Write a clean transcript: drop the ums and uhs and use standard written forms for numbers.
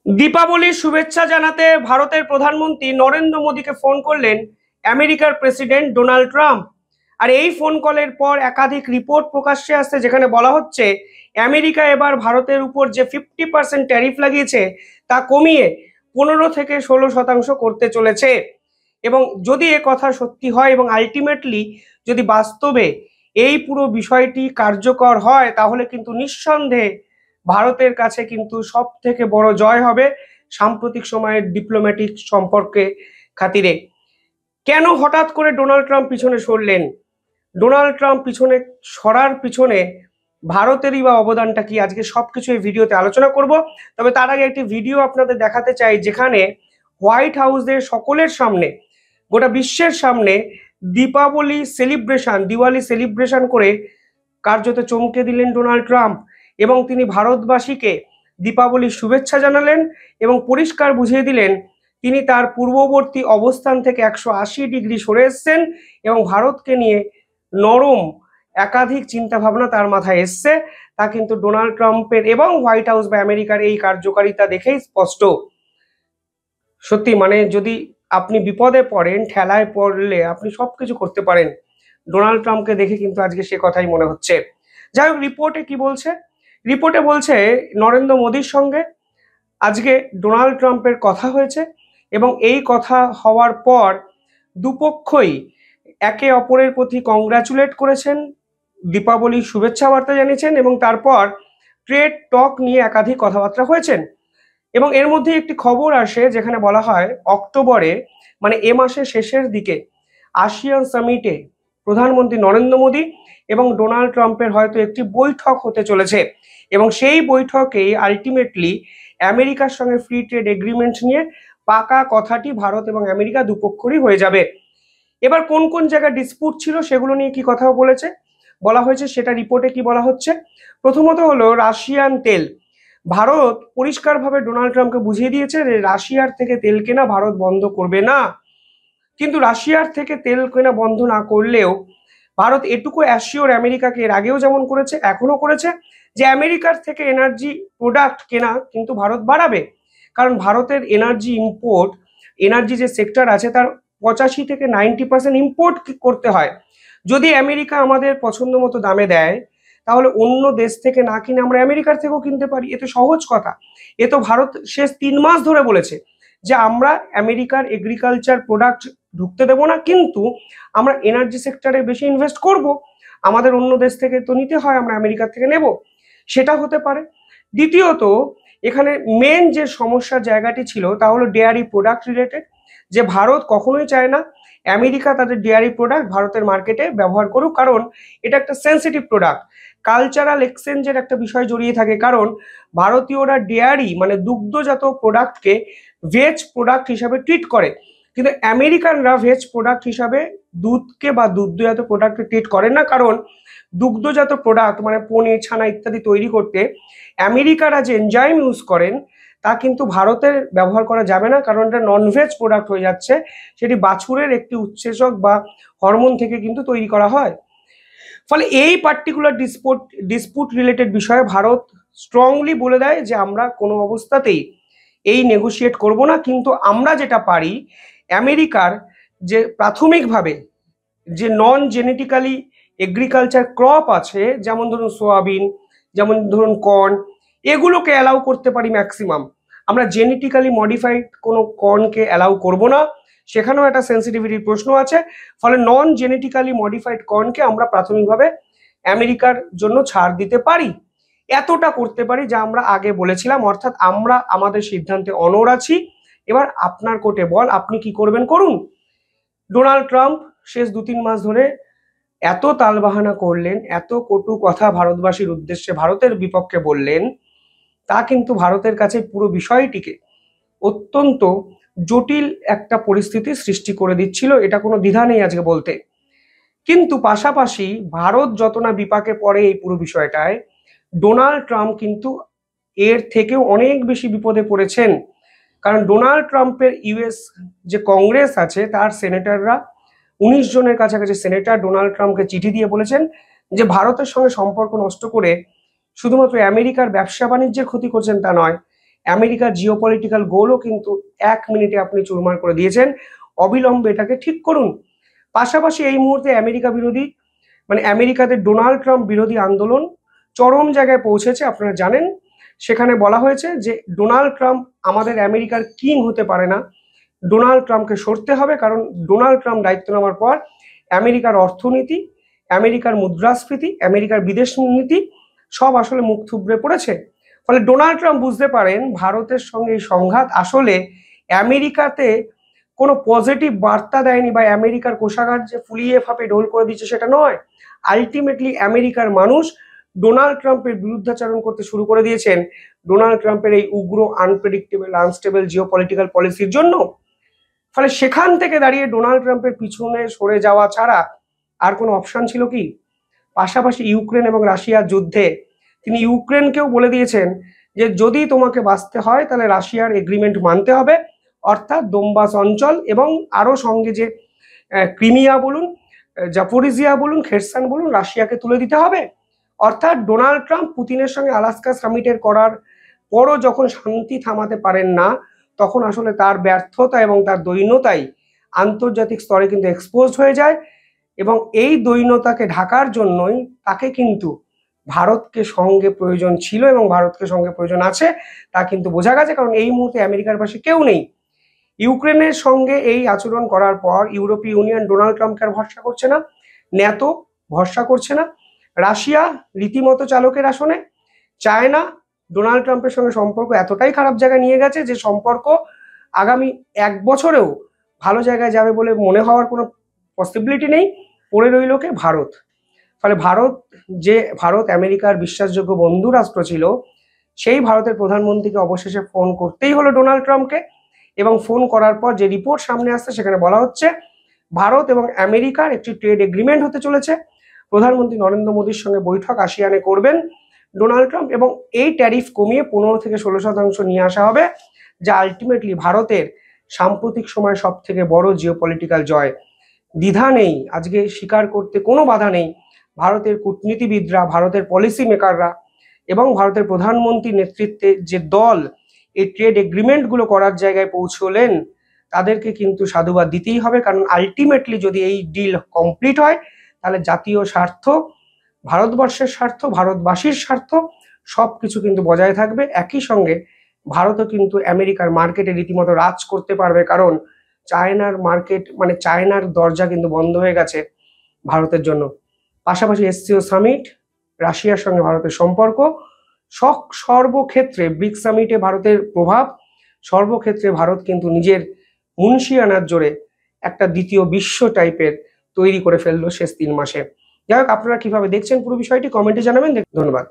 দীপাবলির শুভেচ্ছা জানাতে ভারতের প্রধানমন্ত্রী নরেন্দ্র মোদীকে ফোন করলেন আমেরিকার প্রেসিডেন্ট ডোনাল্ড ট্রাম্প। আর এই ফোন কলের পর একাধিক রিপোর্ট প্রকাশ্যে আসছে, যেখানে বলা হচ্ছে আমেরিকা এবার ভারতের উপর যে 50% ট্যারিফ লাগিয়েছে তা কমিয়ে 15 থেকে 16% করতে চলেছে। এবং যদি এ কথা সত্যি হয় এবং আলটিমেটলি যদি বাস্তবে এই পুরো বিষয়টি কার্যকর হয়, তাহলে কিন্তু নিঃসন্দেহে ভারতের কাছে কিন্তু সব থেকে বড় জয় হবে সাম্প্রতিক সময়ের ডিপ্লোম্যাটিক সম্পর্কে খাতিরে। কেন হঠাৎ করে ডোনাল্ড ট্রাম্প পিছনে সরলেন? ডোনাল্ড ট্রাম্প পিছনে সরার পিছনে ভারতেরই বা অবদানটা কি, আজকে সবকিছু এই ভিডিওতে আলোচনা করব। তবে তার আগে একটি ভিডিও আপনাদের দেখাতে চাই, যেখানে হোয়াইট হাউসের সকলের সামনে, গোটা বিশ্বের সামনে দিওয়ালি সেলিব্রেশন করে কার্যত চমকে দিলেন ডোনাল্ড ট্রাম্প। এবং তিনি ভারতবাসীকে দীপাবলির শুভেচ্ছা জানালেন এবং পরিষ্কার বুঝিয়ে দিলেন তিনি তার পূর্ববর্তী অবস্থান থেকে 180 ডিগ্রি সরে এসছেন এবং ভারতকে নিয়ে নরম একাধিক চিন্তা ভাবনা তার মাথায় এসছে। তা কিন্তু ডোনাল্ড ট্রাম্পের এবং হোয়াইট হাউস বা আমেরিকার এই কার্যকারিতা দেখেই স্পষ্ট। সত্যি মানে যদি আপনি বিপদে পড়েন, ঠেলায় পড়লে আপনি সবকিছু করতে পারেন, ডোনাল্ড ট্রাম্পকে দেখে কিন্তু আজকে সে কথাই মনে হচ্ছে। যাই হোক, রিপোর্টে কি বলছে? রিপোর্টে বলছে নরেন্দ্র মোদীর সঙ্গে আজকে ডোনাল্ড ট্রাম্পের কথা হয়েছে এবং এই কথা হওয়ার পর দুপক্ষই একে অপরের প্রতি কংগ্রাচুলেট করেছেন, দীপাবলির শুভেচ্ছা বার্তা জানিয়েছেন এবং তারপর ট্রেড টক নিয়ে একাধিক কথাবার্তা হয়েছেন। এবং এর মধ্যে একটি খবর আসে যেখানে বলা হয় অক্টোবরে, মানে এ মাসের শেষের দিকে আসিয়ান সামিটে প্রধানমন্ত্রী নরেন্দ্র মোদী এবং ডোনাল্ড ট্রাম্পের হয়তো একটি বৈঠক হতে চলেছে এবং সেই বৈঠকেই আলটিমেটলি আমেরিকার সঙ্গে ফ্রি ট্রেড এগ্রিমেন্ট নিয়ে পাকা কথাটি ভারত এবং আমেরিকা দুপক্ষরই হয়ে যাবে। এবার কোন কোন জায়গায় ডিসপুট ছিল সেগুলো নিয়ে কি কথা বলা হয়েছে সেটা রিপোর্টে কি বলা হচ্ছে। প্রথমত হলো রাশিয়ান তেল। ভারত পরিষ্কারভাবে ডোনাল্ড ট্রাম্পকে বুঝিয়ে দিয়েছে যে রাশিয়ার থেকে তেল কেনা ভারত বন্ধ করবে না। কিন্তু রাশিয়ার থেকে তেল কেনা বন্ধ না করলেও ভারত এটুকু অ্যাসিওর আমেরিকাকে, এর আগেও যেমন করেছে এখনো করেছে, যে আমেরিকার থেকে এনার্জি প্রোডাক্ট কেনা কিন্তু ভারত বাড়াবে। কারণ ভারতের এনার্জি যে সেক্টর আছে তার 85 থেকে 90% ইম্পোর্ট করতে হয়। যদি আমেরিকা আমাদের পছন্দ মতো দামে দেয়, তাহলে অন্য দেশ থেকে না কিনে আমরা আমেরিকার থেকেও কিনতে পারি। এ তো সহজ কথা। এ তো ভারত শেষ 3 মাস ধরে বলেছে যে আমরা আমেরিকার এগ্রিকালচার প্রোডাক্ট ঢুকতে দেবো না, কিন্তু আমরা এনার্জি সেক্টরে বেশি ইনভেস্ট করব। আমাদের অন্য দেশ থেকে তো নিতে হয়, আমরা আমেরিকার থেকে নেব, সেটা হতে পারে। দ্বিতীয়ত, এখানে মেন যে সমস্যার জায়গাটি ছিল তা হলো ডেয়ারি প্রোডাক্ট রিলেটেড, যে ভারত কখনোই চায় না আমেরিকা তাদের ডেয়ারি প্রোডাক্ট ভারতের মার্কেটে ব্যবহার করুক, কারণ এটা একটা সেন্সিটিভ প্রোডাক্ট। কালচারাল এক্সচেঞ্জের একটা বিষয় জড়িয়ে থাকে, কারণ ভারতীয়রা ডেয়ারি মানে দুগ্ধজাত প্রোডাক্টকে ভেজ প্রোডাক্ট হিসাবে ট্রিট করে, কিন্তু আমেরিকানরা ভেজ প্রোডাক্ট হিসাবে দুধকে বা দুগ্ধজাত প্রোডাক্টকে ট্রিট করেন না। কারণ দুগ্ধজাত প্রোডাক্ট মানে পনির, ছানা ইত্যাদি তৈরি করতে আমেরিকারা যে এনজাইম ইউজ করেন তা কিন্তু ভারতের ব্যবহার করা যাবে না, কারণ এটা ননভেজ প্রোডাক্ট হয়ে যাচ্ছে। সেটি বাছুরের একটি উৎসেচক বা হরমোন থেকে কিন্তু তৈরি করা হয়। ফলে এই পার্টিকুলার ডিসপুট রিলেটেড বিষয়ে ভারত স্ট্রংলি বলে দেয় যে আমরা কোনো অবস্থাতেই এই নেগোশিয়েট করব না, কিন্তু আমরা যেটা পারি আমেরিকার যে প্রাথমিকভাবে যে নন জেনেটিক্যালি এগ্রিকালচার ক্রপ আছে, যেমন ধরুন সোয়াবিন, যেমন ধরুন কর্ন, এগুলোকে অ্যালাউ করতে পারি ম্যাক্সিমাম। আমরা জেনেটিক্যালি মডিফাইড কোনো কর্নকে অ্যালাউ করব না, সেখানেও একটা সেন্সিটিভিটির প্রশ্ন আছে। ফলে নন জেনেটিক্যালি মডিফাইড কর্নকে আমরা প্রাথমিকভাবে আমেরিকার জন্য ছাড় দিতে পারি। এতটা করতে পারি যা আমরা আগে বলেছিলাম, অর্থাৎ আমরা আমাদের সিদ্ধান্তে অনড় আছি। এবার আপনার কোর্টে বল, আপনি কি করবেন করুন। ডোনাল্ড ট্রাম্প শেষ 2-3 মাস ধরে এত তালবাহানা করলেন, এত কটু কথা ভারতবাসীর উদ্দেশ্যে ভারতের বিপক্ষে বললেন, তা কিন্তু ভারতের কাছে পুরো বিষয়টিকে অত্যন্ত জটিল একটা পরিস্থিতি সৃষ্টি করে দিচ্ছিল, এটা কোনো দ্বিধা নেই আজকে বলতে। কিন্তু পাশাপাশি ভারত যত না বিপাকে পড়ে এই পুরো বিষয়টায়, ডোনাল্ড ট্রাম্প কিন্তু এর থেকেও অনেক বেশি বিপদে পড়েছেন। কারণ ডোনাল্ড ট্রাম্পের ইউএস যে কংগ্রেস আছে তার সেনেটররা, 19 জনের কাছাকাছি সেনেটর ডোনাল্ড ট্রাম্পকে চিঠি দিয়ে বলেছেন যে ভারতের সঙ্গে সম্পর্ক নষ্ট করে শুধুমাত্র আমেরিকার ব্যবসা বাণিজ্যের ক্ষতি করছেন তা নয়, আমেরিকার জিওপলিটিক্যাল গোলও কিন্তু 1 মিনিটে আপনি চুরমার করে দিয়েছেন। অবিলম্বে এটাকে ঠিক করুন। পাশাপাশি এই মুহূর্তে আমেরিকা বিরোধী মানে আমেরিকাতে ডোনাল্ড ট্রাম্প বিরোধী আন্দোলন চরম জায়গায় পৌঁছেছে। আপনারা জানেন সেখানে বলা হয়েছে যে ডোনাল্ড ট্রাম্প আমাদের আমেরিকার কিং হতে পারে না, ডোনাল্ড ট্রাম্পকে সরতে হবে, কারণ ডোনাল্ড ট্রাম্প দায়িত্ব নেওয়ার পর আমেরিকার অর্থনীতি, আমেরিকার মুদ্রাস্ফীতি, আমেরিকার বিদেশ নীতি সব আসলে মুখ থুবড়ে পড়েছে। ফলে ডোনাল্ড ট্রাম্প বুঝতে পারেন ভারতের সঙ্গে এই সংঘাত আসলে আমেরিকাতে কোনো পজিটিভ বার্তা দেয়নি, বা আমেরিকার কোষাগার যে ফুলিয়ে ফাঁপে ঢোল করে দিচ্ছে সেটা নয়। আলটিমেটলি আমেরিকার মানুষ ডোনাল্ড ট্রাম্পের বিরুদ্ধাচরণ করতে শুরু করে দিয়েছেন ডোনাল্ড ট্রাম্পের এই উগ্র, আনপ্রেডিক্টেবল, আনস্টেবল জিওপলিটিক্যাল পলিসির জন্য। ফলে সেখান থেকে দাঁড়িয়ে ডোনাল্ড ট্রাম্পের পিছনে সরে যাওয়া ছাড়া আর কোনো অপশন ছিল কি? পাশাপাশি ইউক্রেন এবং রাশিয়ার যুদ্ধে তিনি ইউক্রেনকেও বলে দিয়েছেন যে যদি তোমাকে বাঁচতে হয় তাহলে রাশিয়ার এগ্রিমেন্ট মানতে হবে, অর্থাৎ দোনবাস অঞ্চল এবং আরও সঙ্গে যে ক্রিমিয়া বলুন, জাপোরিজিয়া বলুন, খেরসান বলুন, রাশিয়াকে তুলে দিতে হবে। অর্থাৎ ডোনাল্ড ট্রাম্প পুতিনের সঙ্গে আলাস্কা সামিটের করার পরও যখন শান্তি থামাতে পারেন না, তখন আসলে তার ব্যর্থতা এবং তার দৈন্যতাই আন্তর্জাতিক স্তরে কিন্তু এক্সপোজড হয়ে যায়। এবং এই দৈন্যতাকে ঢাকার জন্যই তাকে কিন্তু ভারতকে সঙ্গে প্রয়োজন ছিল এবং ভারতকে সঙ্গে প্রয়োজন আছে, তা কিন্তু বোঝা গেছে। কারণ এই মুহূর্তে আমেরিকার পাশে কেউ নেই। ইউক্রেনের সঙ্গে এই আচরণ করার পর ইউরোপীয় ইউনিয়ন ডোনাল্ড ট্রাম্পকে আর ভরসা করছে না, ন্যাটো ভরসা করছে না, রাশিয়া রীতিমতো চালকের আসনে, চায়না ডোনাল্ড ট্রাম্পের সঙ্গে সম্পর্ক এতটাই খারাপ জায়গায় নিয়ে গেছে যে সম্পর্ক আগামী 1 বছরেও ভালো জায়গায় যাবে বলে মনে হওয়ার কোনো পসিবিলিটি নেই। পড়ে রইল কে? ভারত। ফলে ভারত আমেরিকার বিশ্বাসযোগ্য বন্ধু রাষ্ট্র ছিল, সেই ভারতের প্রধানমন্ত্রীকে অবশেষে ফোন করতেই হলো ডোনাল্ড ট্রাম্পকে। এবং ফোন করার পর যে রিপোর্ট সামনে আসছে সেখানে বলা হচ্ছে ভারত এবং আমেরিকার একটি ট্রেড এগ্রিমেন্ট হতে চলেছে। প্রধানমন্ত্রী নরেন্দ্র মোদীর সঙ্গে বৈঠক আসিয়ানে করবেন ডোনাল্ড ট্রাম্প, এবং এই ট্যারিফ কমিয়ে 15 থেকে 16% নিয়ে আসা হবে, যা আলটিমেটলি ভারতের সাম্প্রতিক সময় সব থেকে বড় জিওপলিটিক্যাল জয়। দ্বিধা নেই, আজকে স্বীকার করতে কোনো বাধা নেই, ভারতের কূটনীতিবিদরা, ভারতের পলিসি মেকাররা এবং ভারতের প্রধানমন্ত্রীর নেতৃত্বে যে দল এই ট্রেড এগ্রিমেন্টগুলো করার জায়গায় পৌঁছলেন তাদেরকে কিন্তু সাধুবাদ দিতেই হবে। কারণ আলটিমেটলি যদি এই ডিল কমপ্লিট হয় তাহলে জাতীয় স্বার্থ, ভারতবর্ষের স্বার্থ, ভারতবাসীর স্বার্থ সব কিছু কিন্তু বজায় থাকবে। একই সঙ্গে ভারতও কিন্তু আমেরিকার মার্কেটে রীতিমতো রাজ করতে পারবে, কারণ চায়নার মার্কেট মানে চায়নার দরজা কিন্তু বন্ধ হয়ে গেছে ভারতের জন্য। পাশাপাশি এসসিও সামিট, রাশিয়ার সঙ্গে ভারতের সম্পর্ক, সর্বক্ষেত্রে ব্রিক্স সামিটে ভারতের প্রভাব, সর্বক্ষেত্রে ভারত কিন্তু নিজের মুন্সিয়ানার জোরে একটা দ্বিতীয় বিশ্ব টাইপের তৈরি করে ফেললো শেষ 3 মাসে। যাই হোক, আপনারা কিভাবে দেখছেন পুরো বিষয়টি কমেন্টে জানাবেন। ধন্যবাদ।